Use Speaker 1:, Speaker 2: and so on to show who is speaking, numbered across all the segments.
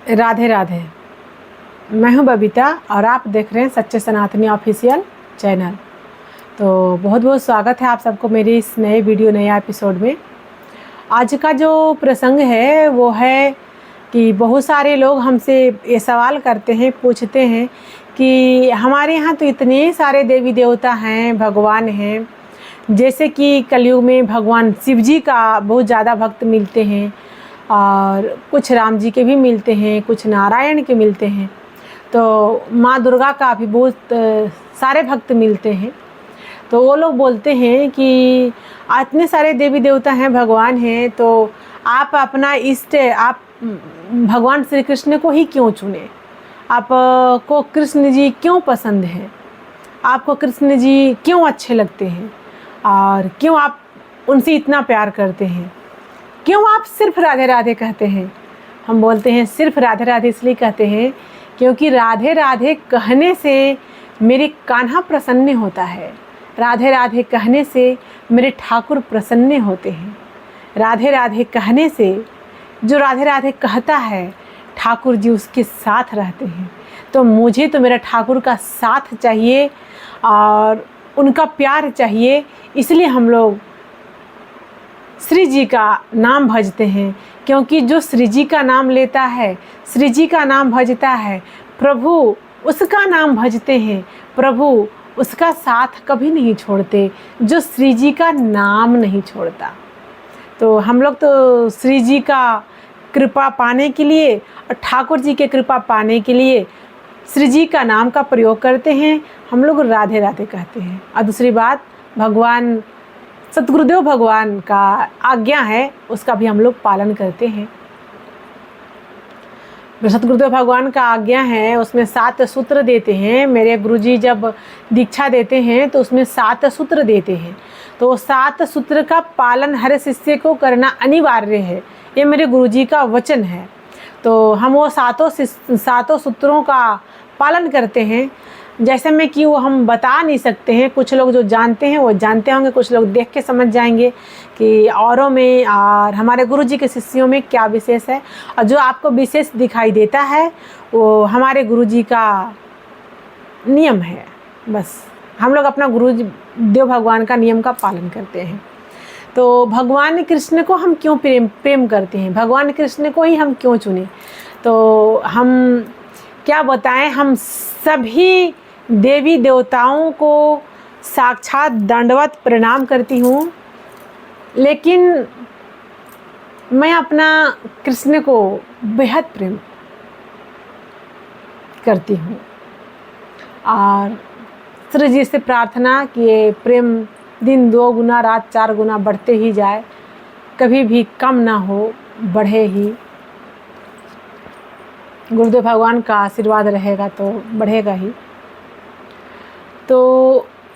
Speaker 1: राधे राधे। मैं हूं बबीता और आप देख रहे हैं सच्चे सनातनी ऑफिशियल चैनल। तो बहुत बहुत स्वागत है आप सबको मेरी इस नए वीडियो नया एपिसोड में। आज का जो प्रसंग है वो है कि बहुत सारे लोग हमसे ये सवाल करते हैं, पूछते हैं कि हमारे यहाँ तो इतने सारे देवी देवता हैं, भगवान हैं। जैसे कि कलयुग में भगवान शिव जी का बहुत ज़्यादा भक्त मिलते हैं और कुछ राम जी के भी मिलते हैं, कुछ नारायण के मिलते हैं। तो माँ दुर्गा का भी बहुत सारे भक्त मिलते हैं। तो वो लोग बोलते हैं कि इतने सारे देवी देवता हैं, भगवान हैं, तो आप अपना इष्ट आप भगवान श्री कृष्ण को ही क्यों चुने? आपको कृष्ण जी क्यों पसंद हैं? आपको कृष्ण जी क्यों अच्छे लगते हैं और क्यों आप उनसे इतना प्यार करते हैं? क्यों आप सिर्फ राधे राधे कहते हैं? हम बोलते हैं सिर्फ राधे राधे इसलिए कहते हैं क्योंकि राधे राधे कहने से मेरे कान्हा प्रसन्न होता है। राधे राधे कहने से मेरे ठाकुर प्रसन्न होते हैं। राधे राधे कहने से जो राधे राधे कहता है ठाकुर जी उसके साथ रहते हैं। तो मुझे तो मेरा ठाकुर का साथ चाहिए और उनका प्यार चाहिए, इसलिए हम लोग श्री जी का नाम भजते हैं। क्योंकि जो श्री जी का नाम लेता है, श्री जी का नाम भजता है, प्रभु उसका नाम भजते हैं, प्रभु उसका साथ कभी नहीं छोड़ते, जो श्री जी का नाम नहीं छोड़ता। तो हम लोग तो श्री जी का कृपा पाने के लिए और ठाकुर जी के कृपा पाने के लिए श्री जी का नाम का प्रयोग करते हैं। हम लोग राधे राधे कहते हैं। और दूसरी बात, भगवान सतगुरुदेव भगवान का आज्ञा है, उसका भी हम लोग पालन करते हैं। सतगुरुदेव भगवान का आज्ञा है, उसमें 7 सूत्र देते हैं। मेरे गुरुजी जब दीक्षा देते हैं तो उसमें 7 सूत्र देते हैं। तो 7 सूत्र का पालन हर शिष्य को करना अनिवार्य है, ये मेरे गुरुजी का वचन है। तो हम वो सातों सूत्रों का पालन करते हैं। जैसे में कि वो हम बता नहीं सकते हैं। कुछ लोग जो जानते हैं वो जानते होंगे, कुछ लोग देख के समझ जाएंगे कि औरों में और हमारे गुरुजी के शिष्यों में क्या विशेष है। और जो आपको विशेष दिखाई देता है वो हमारे गुरुजी का नियम है। बस हम लोग अपना गुरुदेव भगवान का नियम का पालन करते हैं। तो भगवान कृष्ण को हम क्यों प्रेम करते हैं? भगवान कृष्ण को ही हम क्यों चुने? तो हम क्या बताएं, हम सभी देवी देवताओं को साक्षात दंडवत प्रणाम करती हूँ, लेकिन मैं अपना कृष्ण को बेहद प्रेम करती हूँ। और श्री जी से प्रार्थना कि ये प्रेम दिन 2 गुना रात 4 गुना बढ़ते ही जाए, कभी भी कम ना हो, बढ़े ही। गुरुदेव भगवान का आशीर्वाद रहेगा तो बढ़ेगा ही। तो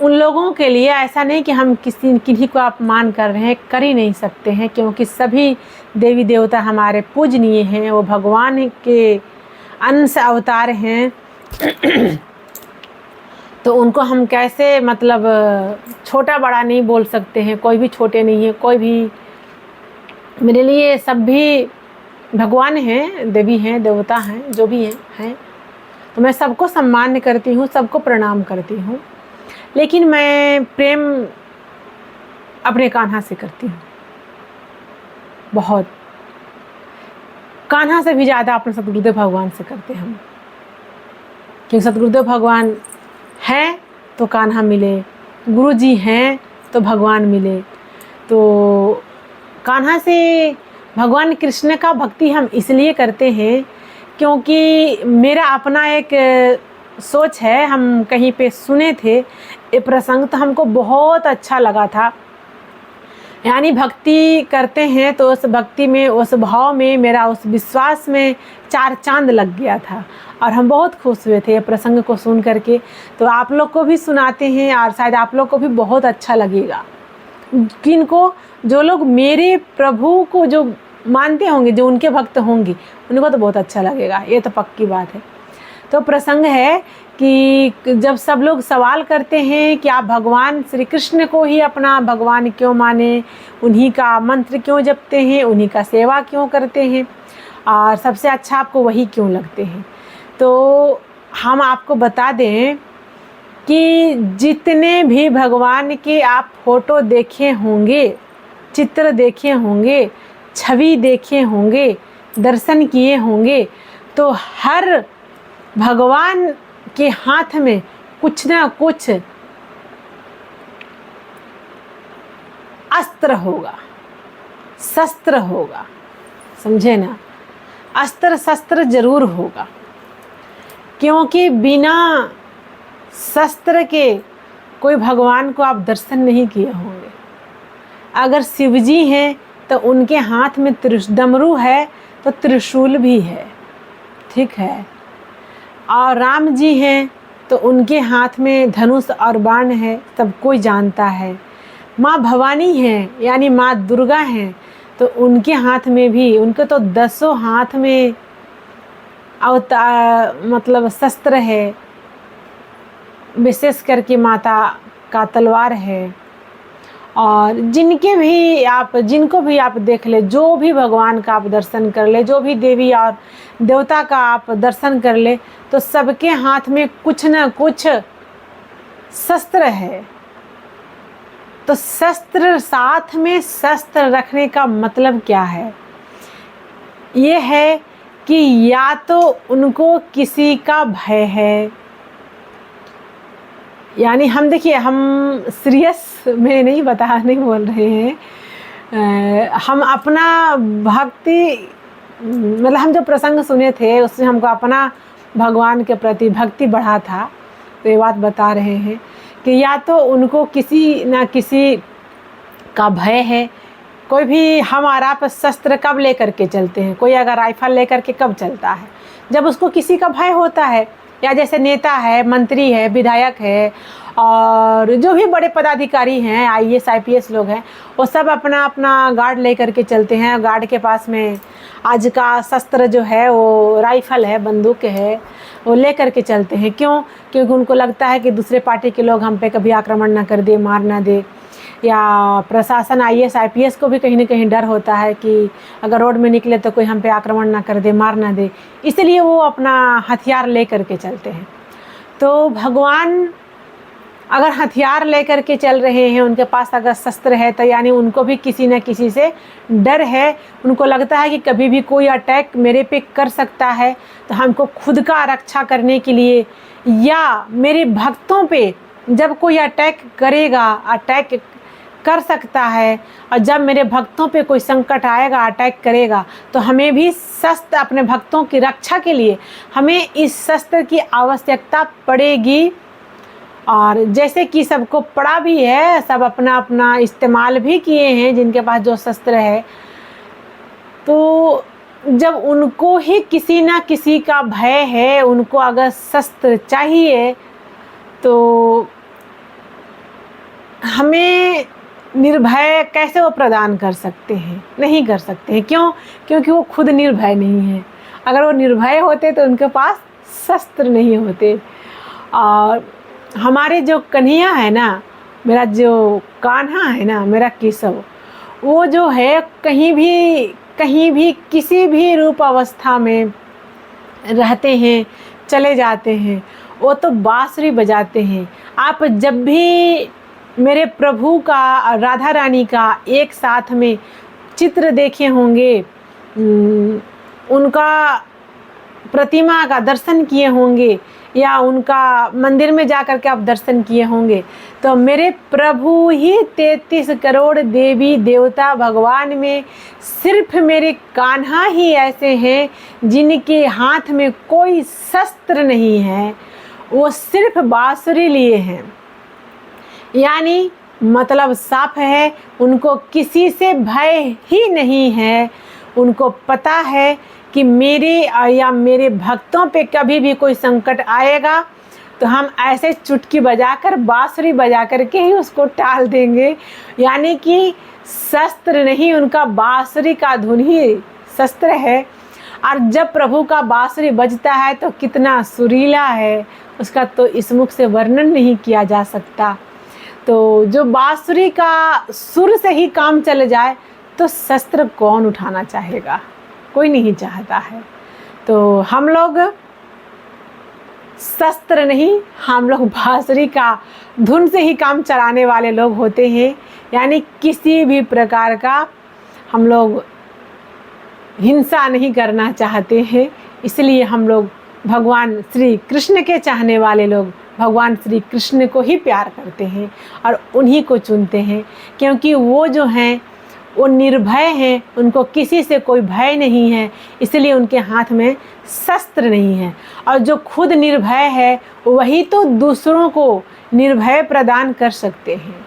Speaker 1: उन लोगों के लिए ऐसा नहीं कि हम किन्हीं को अपमान कर रहे हैं, कर ही नहीं सकते हैं, क्योंकि सभी देवी देवता हमारे पूजनीय हैं, वो भगवान के अंश अवतार हैं। तो उनको हम कैसे मतलब छोटा बड़ा नहीं बोल सकते हैं। कोई भी छोटे नहीं है, कोई भी मेरे लिए सब भी भगवान हैं, देवी हैं, देवता हैं, जो भी हैं। तो मैं सबको सम्मान करती हूँ, सबको प्रणाम करती हूँ, लेकिन मैं प्रेम अपने कान्हा से करती हूँ बहुत। कान्हा से भी ज़्यादा अपने सतगुरुदेव भगवान से करते हैं हम। क्योंकि सतगुरुदेव भगवान हैं तो कान्हा मिले, गुरु जी हैं तो भगवान मिले। तो कान्हा से भगवान कृष्ण का भक्ति हम इसलिए करते हैं क्योंकि मेरा अपना एक सोच है। हम कहीं पे सुने थे ये प्रसंग, तो हमको बहुत अच्छा लगा था। यानी भक्ति करते हैं तो उस भक्ति में, उस भाव में, मेरा उस विश्वास में 4 चांद लग गया था और हम बहुत खुश हुए थे ये प्रसंग को सुन करके। तो आप लोग को भी सुनाते हैं और शायद आप लोग को भी बहुत अच्छा लगेगा। किनको? जो लोग मेरे प्रभु को जो मानते होंगे, जो उनके भक्त होंगे, उनको तो बहुत अच्छा लगेगा, ये तो पक्की बात है। तो प्रसंग है कि जब सब लोग सवाल करते हैं कि आप भगवान श्री कृष्ण को ही अपना भगवान क्यों माने, उन्हीं का मंत्र क्यों जपते हैं, उन्हीं का सेवा क्यों करते हैं, और सबसे अच्छा आपको वही क्यों लगते हैं। तो हम आपको बता दें कि जितने भी भगवान के आप फोटो देखे होंगे, चित्र देखे होंगे, छवि देखे होंगे, दर्शन किए होंगे, तो हर भगवान के हाथ में कुछ ना कुछ अस्त्र होगा, शस्त्र होगा, समझे ना। अस्त्र शस्त्र जरूर होगा, क्योंकि बिना शस्त्र के कोई भगवान को आप दर्शन नहीं किए होंगे। अगर शिव जी हैं तो उनके हाथ में डमरू है तो त्रिशूल भी है, ठीक है। और राम जी हैं तो उनके हाथ में धनुष और बाण है, सब कोई जानता है। माँ भवानी हैं यानी माँ दुर्गा हैं तो उनके हाथ में भी, उनके तो 10 हाथ में मतलब शस्त्र है, विशेष करके माता का तलवार है। और जिनको भी आप देख ले, जो भी भगवान का आप दर्शन कर ले, जो भी देवी और देवता का आप दर्शन कर ले, तो सबके हाथ में कुछ ना कुछ शस्त्र है। तो शस्त्र, साथ में शस्त्र रखने का मतलब क्या है? ये है कि या तो उनको किसी का भय है, यानी हम देखिए, हम सीरियस में नहीं बोल रहे हैं, हम अपना भक्ति, मतलब हम जो प्रसंग सुने थे उसमें हमको अपना भगवान के प्रति भक्ति बढ़ा था, तो ये बात बता रहे हैं कि या तो उनको किसी ना किसी का भय है। कोई भी हमारा शस्त्र कब लेकर के चलते हैं, कोई अगर राइफल लेकर के कब चलता है? जब उसको किसी का भय होता है। या जैसे नेता है, मंत्री है, विधायक है, और जो भी बड़े पदाधिकारी हैं, IAS IPS लोग हैं, वो सब अपना अपना गार्ड लेकर के चलते हैं। गार्ड के पास में आज का शस्त्र जो है वो राइफल है, बंदूक है, वो लेकर के चलते हैं। क्यों? क्योंकि उनको लगता है कि दूसरे पार्टी के लोग हम पे कभी आक्रमण ना कर दे, मार ना दे। या प्रशासन IAS IPS को भी कहीं ना कहीं डर होता है कि अगर रोड में निकले तो कोई हम पे आक्रमण ना कर दे, मार ना दे, इसलिए वो अपना हथियार ले करके चलते हैं। तो भगवान अगर हथियार लेकर के चल रहे हैं, उनके पास अगर शस्त्र है, तो यानी उनको भी किसी न किसी से डर है। उनको लगता है कि कभी भी कोई अटैक मेरे पे कर सकता है, तो हमको खुद का रक्षा करने के लिए, या मेरे भक्तों पे जब कोई अटैक करेगा, अटैक कर सकता है, और जब मेरे भक्तों पे कोई संकट आएगा, अटैक करेगा, तो हमें भी शस्त्र, अपने भक्तों की रक्षा के लिए हमें इस शस्त्र की आवश्यकता पड़ेगी। और जैसे कि सबको पड़ा भी है, सब अपना अपना इस्तेमाल भी किए हैं जिनके पास जो शस्त्र है, तो जब उनको ही किसी ना किसी का भय है, उनको अगर शस्त्र चाहिए, तो हमें निर्भय कैसे वो प्रदान कर सकते हैं? नहीं कर सकते हैं। क्यों? क्योंकि वो खुद निर्भय नहीं है। अगर वो निर्भय होते तो उनके पास शस्त्र नहीं होते। और हमारे जो कन्हैया है ना, मेरा जो कान्हा है ना, मेरा केशव, वो जो है कहीं भी किसी भी रूप अवस्था में रहते हैं, चले जाते हैं, वो तो बांसुरी बजाते हैं। आप जब भी मेरे प्रभु का, राधा रानी का एक साथ में चित्र देखे होंगे, उनका प्रतिमा का दर्शन किए होंगे, या उनका मंदिर में जाकर के आप दर्शन किए होंगे, तो मेरे प्रभु ही 33 करोड़ देवी देवता भगवान में सिर्फ मेरे कान्हा ही ऐसे हैं जिनके हाथ में कोई शस्त्र नहीं है, वो सिर्फ बांसुरी लिए हैं। यानी मतलब साफ है, उनको किसी से भय ही नहीं है। उनको पता है कि मेरे या मेरे भक्तों पे कभी भी कोई संकट आएगा तो हम ऐसे चुटकी बजाकर, बांसुरी बजा कर के ही उसको टाल देंगे। यानी कि शस्त्र नहीं, उनका बांसुरी का धुन ही शस्त्र है। और जब प्रभु का बांसुरी बजता है तो कितना सुरीला है, उसका तो इस मुख से वर्णन नहीं किया जा सकता। तो जो बांसुरी का सुर से ही काम चल जाए तो शस्त्र कौन उठाना चाहेगा? कोई नहीं चाहता है। तो हम लोग शस्त्र नहीं, हम लोग बांसुरी का धुन से ही काम चलाने वाले लोग होते हैं। यानी किसी भी प्रकार का हम लोग हिंसा नहीं करना चाहते हैं। इसलिए हम लोग भगवान श्री कृष्ण के चाहने वाले लोग भगवान श्री कृष्ण को ही प्यार करते हैं और उन्हीं को चुनते हैं, क्योंकि वो जो हैं वो निर्भय हैं, उनको किसी से कोई भय नहीं है, इसलिए उनके हाथ में शस्त्र नहीं है। और जो खुद निर्भय है वही तो दूसरों को निर्भय प्रदान कर सकते हैं।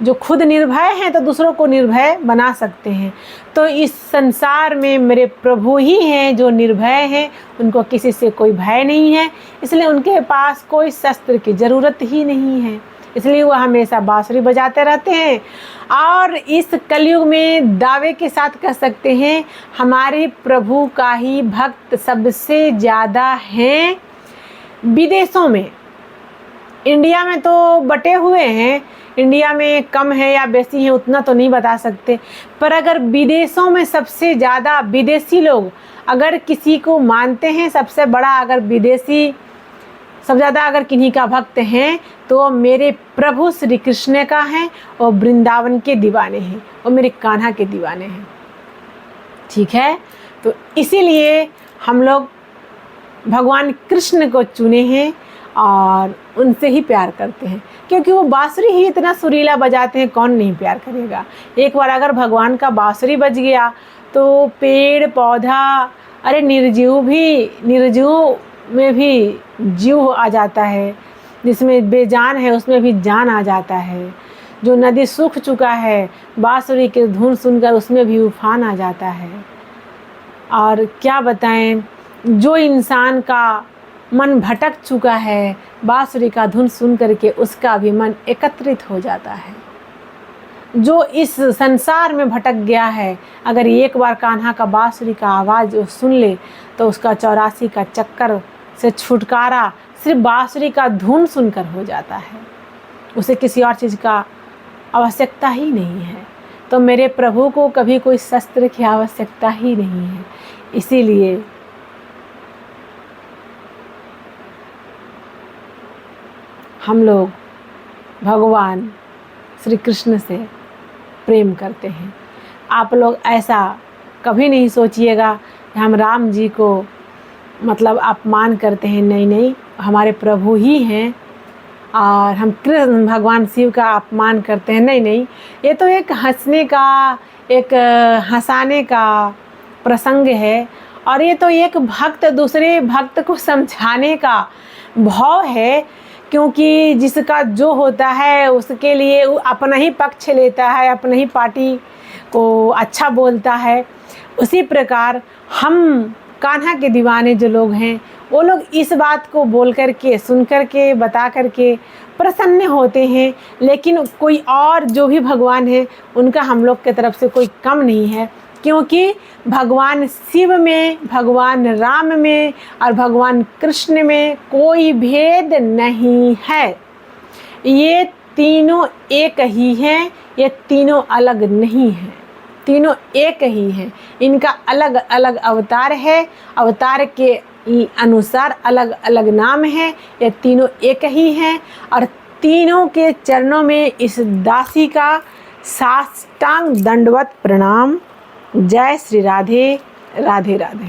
Speaker 1: जो खुद निर्भय हैं तो दूसरों को निर्भय बना सकते हैं। तो इस संसार में मेरे प्रभु ही हैं जो निर्भय हैं, उनको किसी से कोई भय नहीं है, इसलिए उनके पास कोई शस्त्र की ज़रूरत ही नहीं है। इसलिए वो हमेशा बांसुरी बजाते रहते हैं। और इस कलयुग में दावे के साथ कह सकते हैं हमारे प्रभु का ही भक्त सबसे ज़्यादा हैं विदेशों में। इंडिया में तो बटे हुए हैं, इंडिया में कम है या बेसी है उतना तो नहीं बता सकते, पर अगर विदेशों में सबसे ज़्यादा विदेशी लोग अगर किसी को मानते हैं, सबसे बड़ा अगर विदेशी सबसे ज़्यादा अगर किन्हीं का भक्त हैं तो मेरे प्रभु श्री कृष्ण का है, और वृंदावन के दीवाने हैं, और मेरे कान्हा के दीवाने हैं। ठीक है, तो इसीलिए हम लोग भगवान कृष्ण को चुने हैं और उनसे ही प्यार करते हैं, क्योंकि वो बांसुरी ही इतना सुरीला बजाते हैं, कौन नहीं प्यार करेगा। एक बार अगर भगवान का बांसुरी बज गया तो पेड़ पौधा, अरे निर्जीव में भी जीव आ जाता है, जिसमें बेजान है उसमें भी जान आ जाता है। जो नदी सूख चुका है बांसुरी की धुन सुनकर उसमें भी उफान आ जाता है। और क्या बताएं, जो इंसान का मन भटक चुका है बांसुरी का धुन सुन करके उसका भी मन एकत्रित हो जाता है। जो इस संसार में भटक गया है अगर एक बार कान्हा का बांसुरी का आवाज़ सुन ले तो उसका 84 का चक्कर से छुटकारा सिर्फ बांसुरी का धुन सुनकर हो जाता है, उसे किसी और चीज़ का आवश्यकता ही नहीं है। तो मेरे प्रभु को कभी कोई शस्त्र की आवश्यकता ही नहीं है। इसीलिए हम लोग भगवान श्री कृष्ण से प्रेम करते हैं। आप लोग ऐसा कभी नहीं सोचिएगा कि हम राम जी को मतलब अपमान करते हैं, नहीं नहीं, हमारे प्रभु ही हैं और हम कृष्ण भगवान शिव का अपमान करते हैं, नहीं नहीं। ये तो एक हंसने का, एक हंसाने का प्रसंग है, और ये तो एक भक्त दूसरे भक्त को समझाने का भाव है, क्योंकि जिसका जो होता है उसके लिए अपना ही पक्ष लेता है, अपना ही पार्टी को अच्छा बोलता है। उसी प्रकार हम कान्हा के दीवाने जो लोग हैं वो लोग इस बात को बोल कर के, सुन कर के, बता कर के प्रसन्न होते हैं। लेकिन कोई और जो भी भगवान है उनका हम लोग के तरफ से कोई कम नहीं है, क्योंकि भगवान शिव में, भगवान राम में और भगवान कृष्ण में कोई भेद नहीं है। ये तीनों एक ही हैं, ये तीनों अलग नहीं हैं, तीनों एक ही हैं। इनका अलग अलग अवतार है, अवतार के अनुसार अलग अलग नाम है, ये तीनों एक ही हैं। और तीनों के चरणों में इस दासी का साष्टांग दंडवत प्रणाम। जय श्री राधे, राधे राधे।